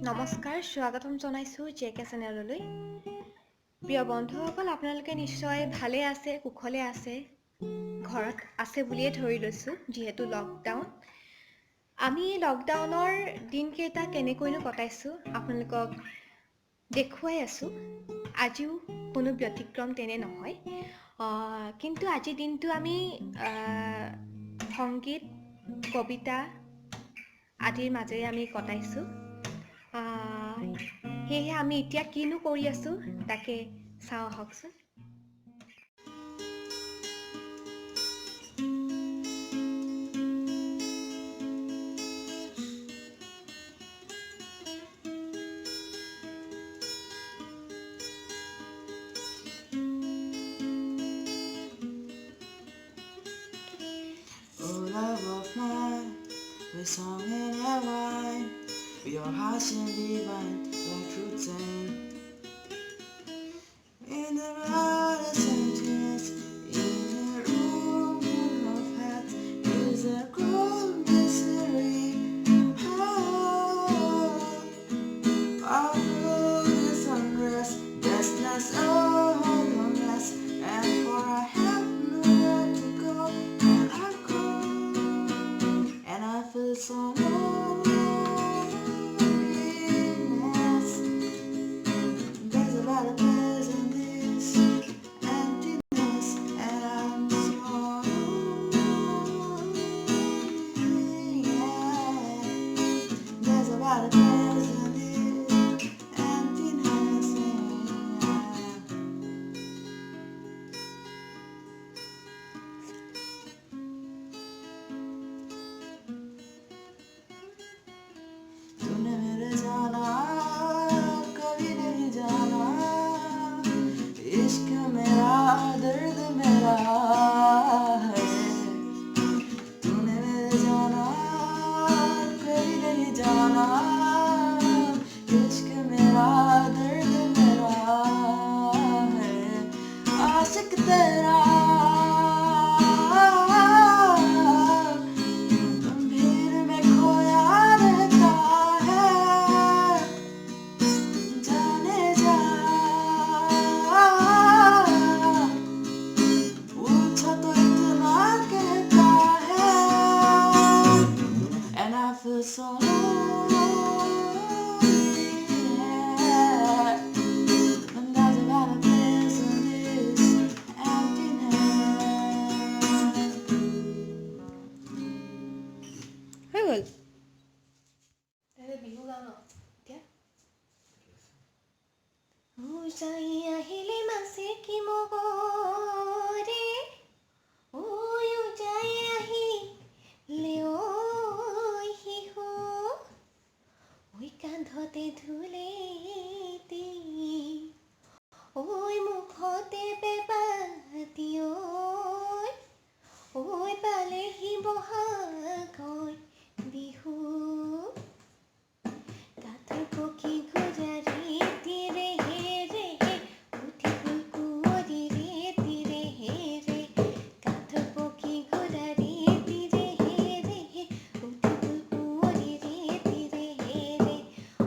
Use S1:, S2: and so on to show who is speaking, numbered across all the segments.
S1: নমস্কাৰ, স্বাগতম জনাইছোঁ JK চেনেললৈ। প্ৰিয় বন্ধুসকল, আপোনালোকে নিশ্চয় ভালে আছে, কুশলে আছে, ঘৰত আছে বুলিয়ে ধৰি লৈছোঁ যিহেতু লকডাউন। আমি লকডাউনৰ দিনকেইটা কেনেকৈনো কটাইছোঁ আপোনালোকক দেখুৱাই আছোঁ। আজিও কোনো ব্যতিক্ৰম তেনে নহয়। কিন্তু আজিৰ দিনটো আমি সংগীত, কবিতা আদিৰ মাজেৰে আমি কটাইছোঁ। সেয়েহে আমি এতিয়া কিনো কৰি আছোঁ তাকে চাওঁ আহকচোন।
S2: Oh, love of mine, with song and a wine, with your heart and divine, like truth and in the brightest emptiness, in a room full of hats, is a cold misery. Our world is unrest, restless, oh, loneliness, and for I have nowhere to go, and I go, and I feel so loneliness. There's a lot of place in this emptiness, and I'm so lonely. Yeah. There's a lot of place in this emptiness. तूने मेरे जाना कभी नहीं जाना इश्क मेरा दर्द मेरा है तूने मेरे जाना कभी नहीं जाना इश्क मेरा दर्द मेरा है आशिक तेरा भीड़ में खोया रहता है जाने जा पूछो तो इतना कहता है and I feel so lonely yeah. And there's a lot of place in this emptiness.
S1: হৈ গ'ল। বিহু গাওঁ ন এতিয়া। যাই আহিলে মাছে কি মগৰে যাই আহিলে শিশু কান্ধতে ধুলেতি মুখতে পেপাতি পালেহি বহাগ বিহু কাঠৰ পক্ষী গুজাৰি তিৰে হেৰে উঠি ফুল কুঁৱৰী ৰে তিৰে হেৰে কাঠৰ পক্ষী গুজাৰি তিৰে হেৰে উঠি ফুল কুঁৱৰী ৰে তিৰে হেৰে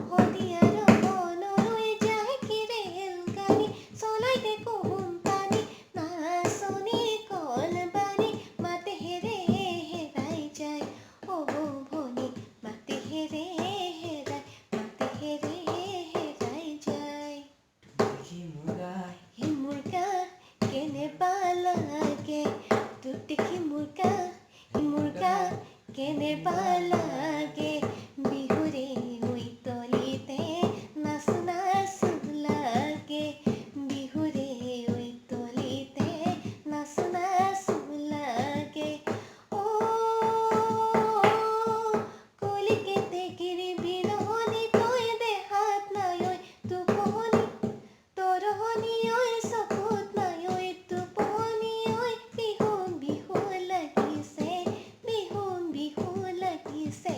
S1: শদিয়াৰ বনলৈ যায় কি ৰেলগাড়ী চলাই দে কোম্পানী নাচনী কলবাৰী মাতে হেৰে হেৰাই যায় ভনী মাতে হেৰে হেৰাই যায় হে মুৰ্গা কেনেবা লাগে তোক দেখি মুৰ্গা কেনেবা লাগে বিহুৰে তলিতে নাচো নাচো লাগে বিহুৰে তলিতে নাচো নাচো লাগে কলিকেতে গিৰি বিৰহনি তই দেখাত নাই টোপনি তৰহনি চকুত নাই টোপনি বিহু বিহু লাগিছে বিহু বিহু লাগিছে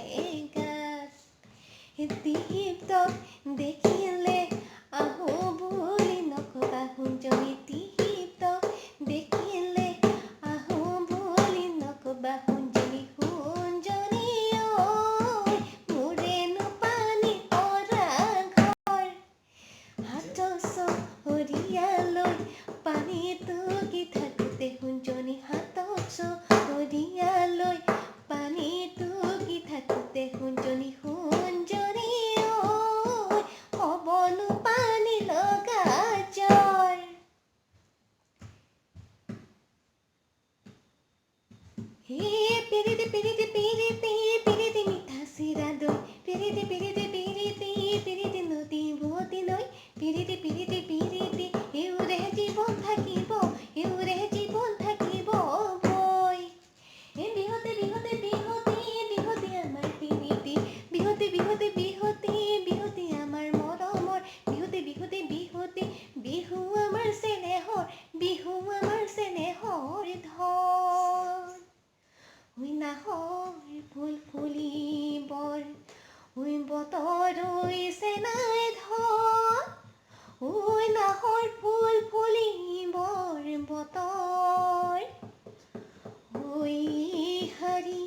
S1: শদিয়ালৈ পানীটো কি থাকোঁতে সোণজনী সোণজনী ঐ হ'বনো পানী লগা জয় হে পিৰিতি পিৰিতি পিৰিতি পিৰিতি মিঠা চিৰা দৈ পিৰিতি পিৰিতি পিৰিতি পিৰিতি নদী বোৱতী নৈ পিৰিতি পিৰিতি পিৰিতি এওঁৰে জীৱন থাকিব এওঁৰে জীৱন থাকিব বৈ বিহুতে বিহুতে বিহুতে বিহুতে আমাৰ পিৰিতি বিহুতে বিহুতে বিহুতে বিহুতে আমাৰ মৰমৰ বিহুতে বিহুতে বিহুতে বিহু আমাৰ চেনেহৰ বিহু আমাৰ চেনেহৰ ধন ঐ নাহৰ ফুল ফুলিবৰ ঐ বতৰ ৰুইছে নাই ধন ঐ নাহৰ ফুল ফুলিবৰ বতৰ ঐ হৰি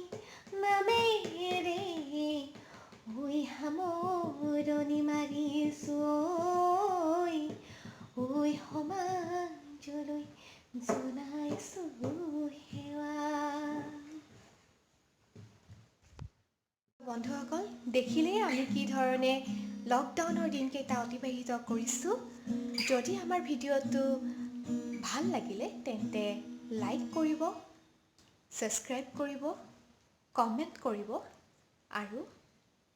S1: নামেৰে ঐ সামৰণি মাৰিছোঁ ঐ সমাজলৈ জনাইছোঁ সেৱা বন্ধুসকল দেখিলেই আমি কি ধৰণে লকডাউনৰ দিনকেইটা অতিবাহিত কৰিছোঁ যদি আমাৰ ভিডিঅ'টো ভাল লাগিলে তেন্তে লাইক কৰিব ছাবস্ক্ৰাইব কৰিব কমেণ্ট কৰিব আৰু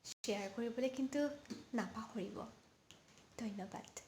S1: শ্বেয়াৰ কৰিবলৈ কিন্তু নাপাহৰিব ধন্যবাদ